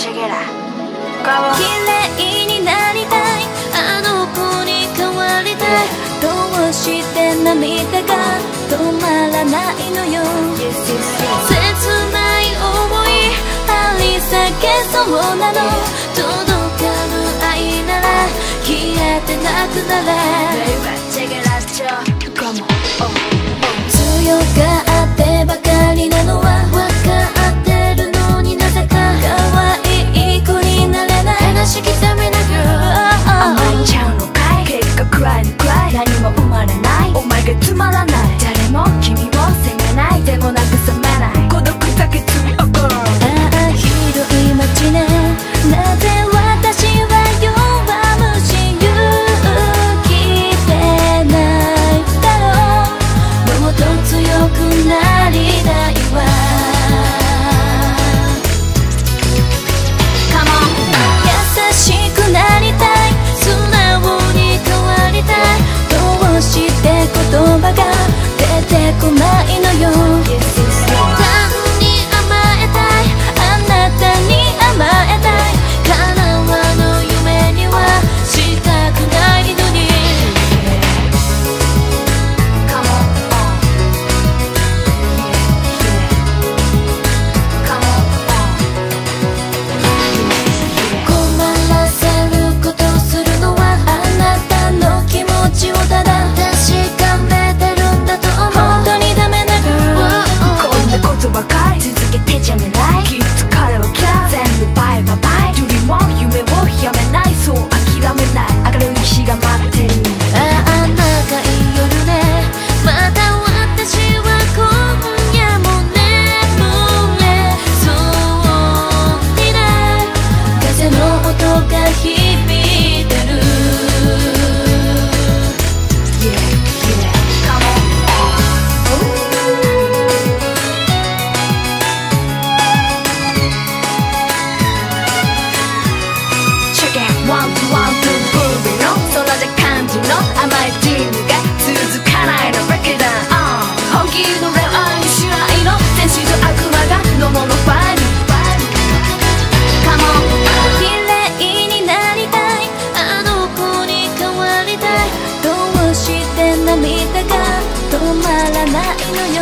綺麗になりたい、あの子に変わりたい、どうして涙が止まらないのよ。切ない想い張り裂けそうなの、届かぬ愛なら消えてなくなれ。強がってばかりなのは分かってるのに、なぜか可愛い子になれない。話刻みながら甘えちゃうのかい、結果暗いのくらい何も生まれない、お前がつまらない。誰も君を責めない、でも慰めない、孤独だけ積み起こる。ああ広い街ね、なぜ私は弱虫勇気出ないだろう。もっと強くなりたいわ。優しくなりたい、素直に変わりたい、どうして言葉が出てこないのよ。単に甘えたい、あなたに甘えたい、叶わぬ夢にはしたくないのに。困らせることするのはあなたの気持ちをただ確かめてるんだと思う。本当にダメな girl、 こんなことばかり続けてちゃめない、きっと彼は嫌い、全部バイバイバイ、よりも夢をやめない、そう諦めない、明るい日が待ってる。ああ長い夜ね、また私は今夜も眠れそうにない、風の音が響いてる。ワンツーワンツーブービーの空で感じの甘いディームが続かないのだけだ。本気の恋愛にしないの、天使と悪魔が飲むのファイル。Come on、 綺麗になりたい、あの子に変わりたい、どうして涙が止まらないのよ。